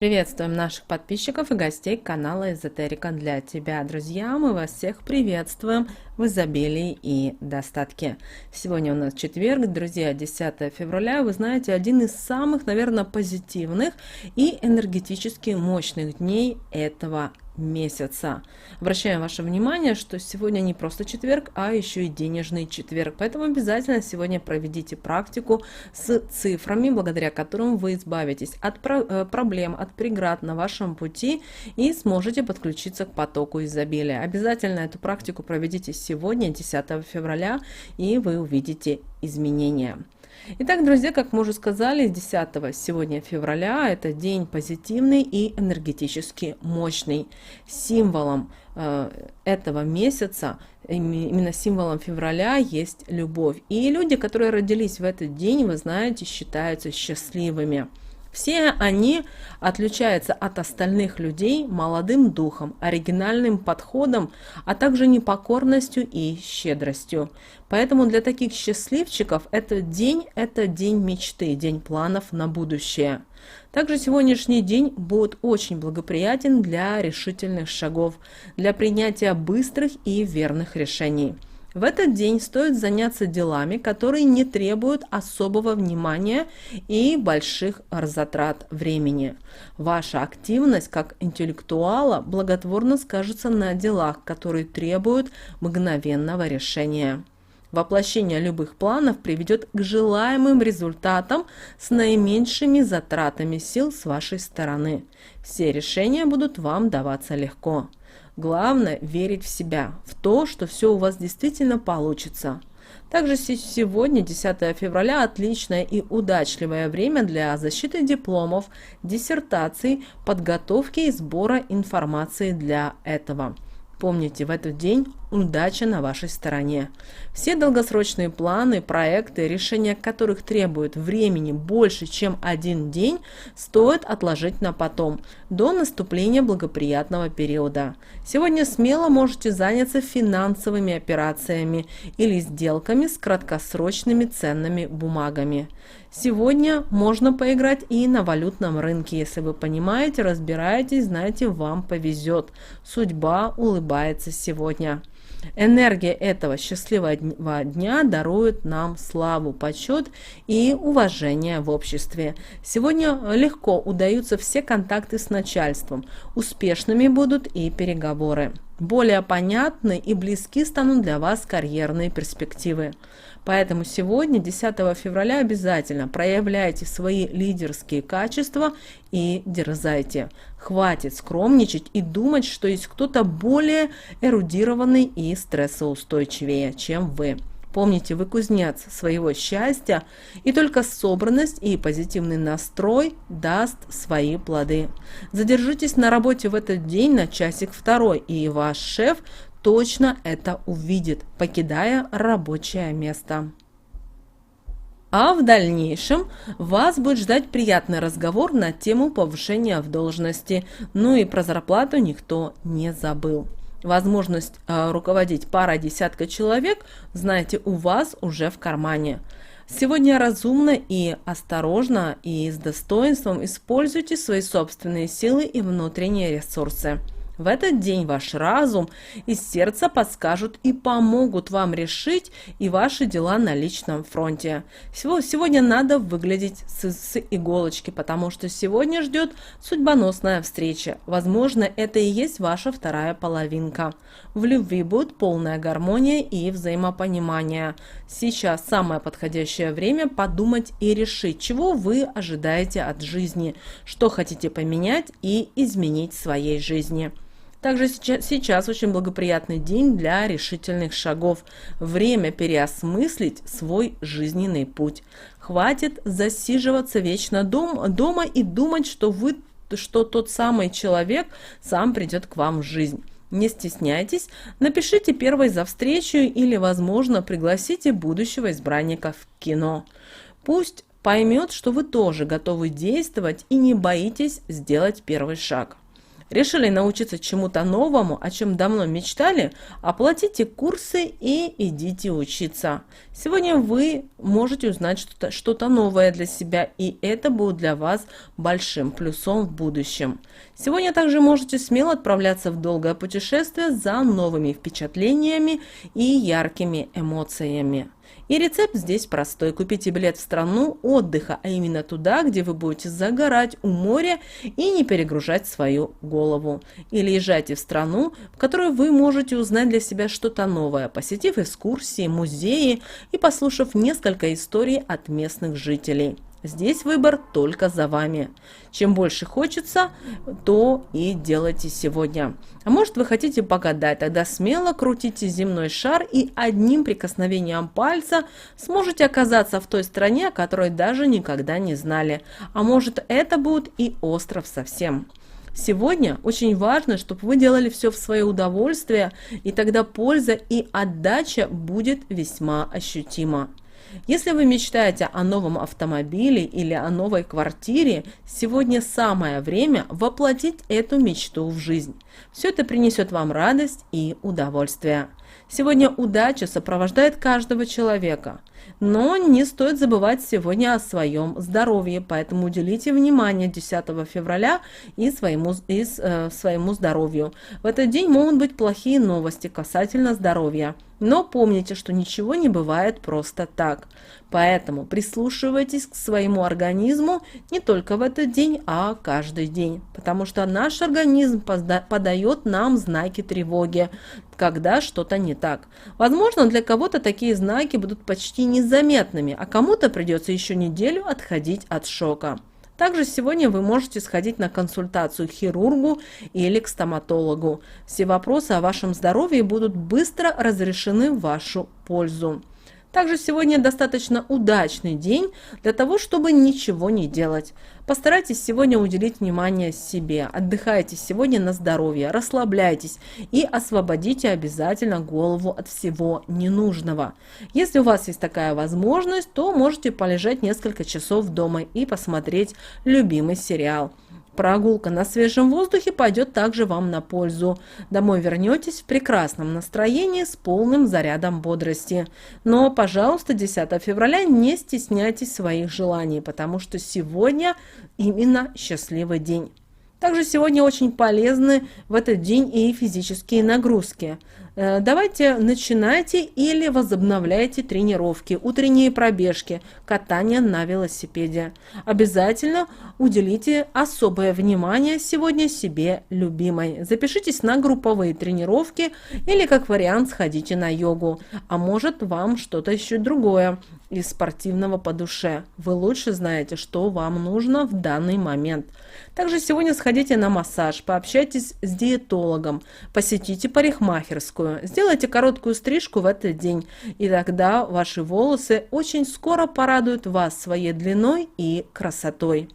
Приветствуем наших подписчиков и гостей канала Эзотерика для тебя. Друзья, мы вас всех приветствуем в изобилии и достатке. Сегодня у нас четверг, друзья, 10 февраля. Вы знаете, один из самых, наверное, позитивных и энергетически мощных дней этого месяца. Обращаем ваше внимание, что сегодня не просто четверг, а еще и денежный четверг. Поэтому обязательно сегодня проведите практику с цифрами, благодаря которым вы избавитесь от проблем, от преград на вашем пути и сможете подключиться к потоку изобилия. Обязательно эту практику проведите сегодня, 10 февраля, и вы увидите изменения. Итак, друзья, как мы уже сказали, 10 сегодня февраля это день позитивный и энергетически мощный. Символом этого месяца, именно символом февраля, есть любовь. И люди, которые родились в этот день, вы знаете, считаются счастливыми. Все они отличаются от остальных людей молодым духом, оригинальным подходом, а также непокорностью и щедростью. Поэтому для таких счастливчиков этот день – это день мечты, день планов на будущее. Также сегодняшний день будет очень благоприятен для решительных шагов, для принятия быстрых и верных решений. В этот день стоит заняться делами, которые не требуют особого внимания и больших затрат времени. Ваша активность как интеллектуала благотворно скажется на делах, которые требуют мгновенного решения. Воплощение любых планов приведет к желаемым результатам с наименьшими затратами сил с вашей стороны. Все решения будут вам даваться легко. Главное – верить в себя, в то, что все у вас действительно получится. Также сегодня, 10 февраля, отличное и удачливое время для защиты дипломов, диссертаций, подготовки и сбора информации для этого. Помните, в этот день удача на вашей стороне. Все долгосрочные планы, проекты, решения которых требуют времени больше, чем один день, стоит отложить на потом, до наступления благоприятного периода. Сегодня смело можете заняться финансовыми операциями или сделками с краткосрочными ценными бумагами. Сегодня можно поиграть и на валютном рынке. Если вы понимаете, разбираетесь, знаете, вам повезет. Судьба улыбается сегодня. Энергия этого счастливого дня дарует нам славу, почет и уважение в обществе. Сегодня легко удаются все контакты с начальством. Успешными будут и переговоры. Более понятны и близки станут для вас карьерные перспективы. Поэтому сегодня, 10 февраля, обязательно проявляйте свои лидерские качества и дерзайте. Хватит скромничать и думать, что есть кто-то более эрудированный и стрессоустойчивее, чем вы. Помните, вы кузнец своего счастья, и только собранность и позитивный настрой даст свои плоды. Задержитесь на работе в этот день на часик-второй, и ваш шеф точно это увидит, покидая рабочее место. А в дальнейшем вас будет ждать приятный разговор на тему повышения в должности. Ну и про зарплату никто не забыл. Возможность руководить парой-десятка человек, знаете, у вас уже в кармане. Сегодня разумно и осторожно и с достоинством используйте свои собственные силы и внутренние ресурсы. В этот день ваш разум и сердце подскажут и помогут вам решить и ваши дела на личном фронте. Сегодня надо выглядеть с иголочки, потому что сегодня ждет судьбоносная встреча. Возможно, это и есть ваша вторая половинка. В любви будет полная гармония и взаимопонимание. Сейчас самое подходящее время подумать и решить, чего вы ожидаете от жизни, что хотите поменять и изменить в своей жизни. Также сейчас очень благоприятный день для решительных шагов. Время переосмыслить свой жизненный путь. Хватит засиживаться вечно дома и думать, что тот самый человек сам придет к вам в жизнь. Не стесняйтесь, напишите первой за встречу или, возможно, пригласите будущего избранника в кино. Пусть поймет, что вы тоже готовы действовать и не боитесь сделать первый шаг. Решили научиться чему-то новому, о чем давно мечтали? Оплатите курсы и идите учиться. Сегодня вы можете узнать что-то новое для себя, и это будет для вас большим плюсом в будущем. Сегодня также можете смело отправляться в долгое путешествие за новыми впечатлениями и яркими эмоциями. И рецепт здесь простой. Купите билет в страну отдыха, а именно туда, где вы будете загорать у моря и не перегружать свою голову. Или езжайте в страну, в которой вы можете узнать для себя что-то новое, посетив экскурсии, музеи и послушав несколько историй от местных жителей. Здесь выбор только за вами. Чем больше хочется, то и делайте сегодня. А может, вы хотите погадать, тогда смело крутите земной шар и одним прикосновением пальца сможете оказаться в той стране, о которой даже никогда не знали. А может, это будет и остров совсем. Сегодня очень важно, чтобы вы делали все в свое удовольствие, и тогда польза и отдача будет весьма ощутима. Если вы мечтаете о новом автомобиле или о новой квартире, сегодня самое время воплотить эту мечту в жизнь. Все это принесет вам радость и удовольствие. Сегодня удача сопровождает каждого человека. Но не стоит забывать сегодня о своем здоровье, поэтому уделите внимание 10 февраля и своему здоровью. В этот день могут быть плохие новости касательно здоровья. Но помните, что ничего не бывает просто так. Поэтому прислушивайтесь к своему организму не только в этот день, а каждый день. Потому что наш организм подает нам знаки тревоги, когда что-то не так. Возможно, для кого-то такие знаки будут почти незаметными, а кому-то придется еще неделю отходить от шока. Также сегодня вы можете сходить на консультацию к хирургу или к стоматологу. Все вопросы о вашем здоровье будут быстро разрешены в вашу пользу. Также сегодня достаточно удачный день для того, чтобы ничего не делать. Постарайтесь сегодня уделить внимание себе, отдыхайте сегодня на здоровье, расслабляйтесь и освободите обязательно голову от всего ненужного. Если у вас есть такая возможность, то можете полежать несколько часов дома и посмотреть любимый сериал. Прогулка на свежем воздухе пойдет также вам на пользу. Домой вернетесь в прекрасном настроении с полным зарядом бодрости. Но, пожалуйста, 10 февраля не стесняйтесь своих желаний, потому что сегодня именно счастливый день. Также сегодня очень полезны в этот день и физические нагрузки. Давайте начинайте или возобновляйте тренировки, утренние пробежки, катание на велосипеде. Обязательно уделите особое внимание сегодня себе любимой. Запишитесь на групповые тренировки или как вариант сходите на йогу. А может вам что-то еще другое из спортивного по душе. Вы лучше знаете, что вам нужно в данный момент. Также сегодня сходите на массаж, пообщайтесь с диетологом, посетите парикмахерскую, сделайте короткую стрижку в этот день, и тогда ваши волосы очень скоро порадуют вас своей длиной и красотой.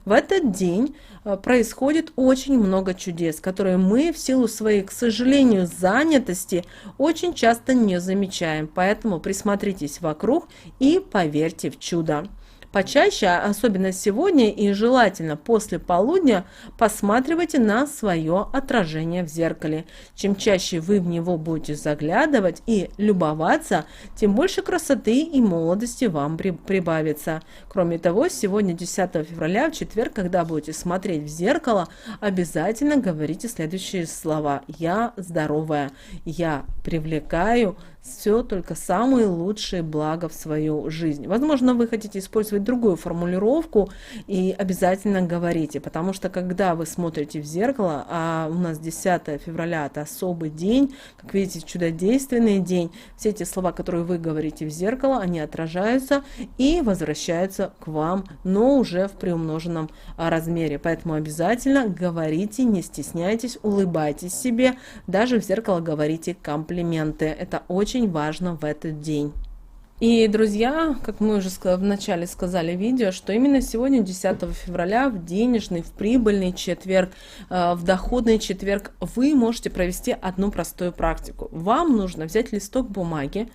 В этот день происходит очень много чудес, которые мы в силу своей, к сожалению, занятости очень часто не замечаем. Поэтому присмотритесь вокруг и поверьте в чудо. Почаще, особенно сегодня и желательно после полудня, посматривайте на свое отражение в зеркале. Чем чаще вы в него будете заглядывать и любоваться, тем больше красоты и молодости вам прибавится. Кроме того, сегодня 10 февраля, в четверг, когда будете смотреть в зеркало, обязательно говорите следующие слова: «Я здоровая», «Я привлекаю все только самые лучшие блага в свою жизнь». Возможно, вы хотите использовать другую формулировку и обязательно говорите, потому что когда вы смотрите в зеркало, а у нас 10 февраля это особый день, как видите, чудодейственный день, все эти слова, которые вы говорите в зеркало, они отражаются и возвращаются к вам, но уже в приумноженном размере. Поэтому обязательно говорите, не стесняйтесь, улыбайтесь себе, даже в зеркало говорите комплименты. Это очень важно в этот день. И, друзья, как мы уже в начале сказали видео, что именно сегодня, 10 февраля, в денежный, в прибыльный четверг, в доходный четверг, вы можете провести одну простую практику. Вам нужно взять листок бумаги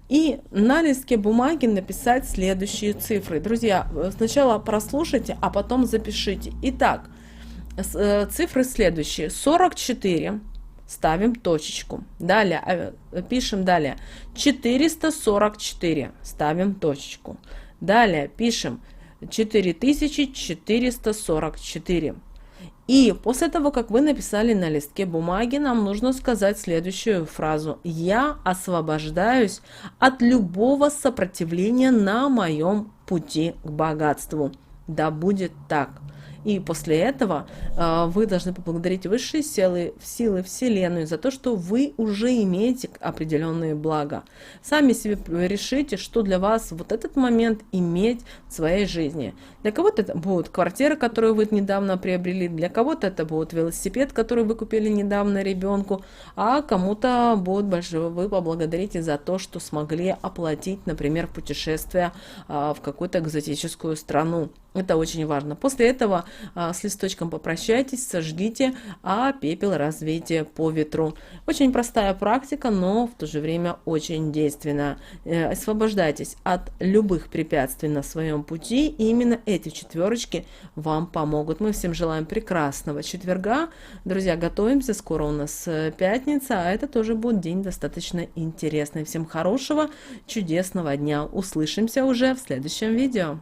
и на листке бумаги написать следующие цифры. Друзья, сначала прослушайте, а потом запишите. Итак, цифры следующие. 44. Ставим точечку. Далее, пишем далее. 444. Ставим точечку. Далее пишем 4444. И после того, как вы написали на листке бумаги, нам нужно сказать следующую фразу. Я освобождаюсь от любого сопротивления на моем пути к богатству. Да будет так. И после этого вы должны поблагодарить высшие силы Вселенную за то, что вы уже имеете определенные блага. Сами себе решите, что для вас вот этот момент иметь в своей жизни. Для кого-то это будет квартира, которую вы недавно приобрели, для кого-то это будет велосипед, который вы купили недавно ребенку, а кому-то будет большое, вы поблагодарите за то, что смогли оплатить, например, путешествие в какую-то экзотическую страну. Это очень важно. После этого с листочком попрощайтесь, сожгите, а пепел развейте по ветру. Очень простая практика, но в то же время очень действенная. Освобождайтесь от любых препятствий на своем пути, и именно эти четверочки вам помогут. Мы всем желаем прекрасного четверга. Друзья, готовимся. Скоро у нас пятница, а это тоже будет день достаточно интересный. Всем хорошего, чудесного дня. Услышимся уже в следующем видео.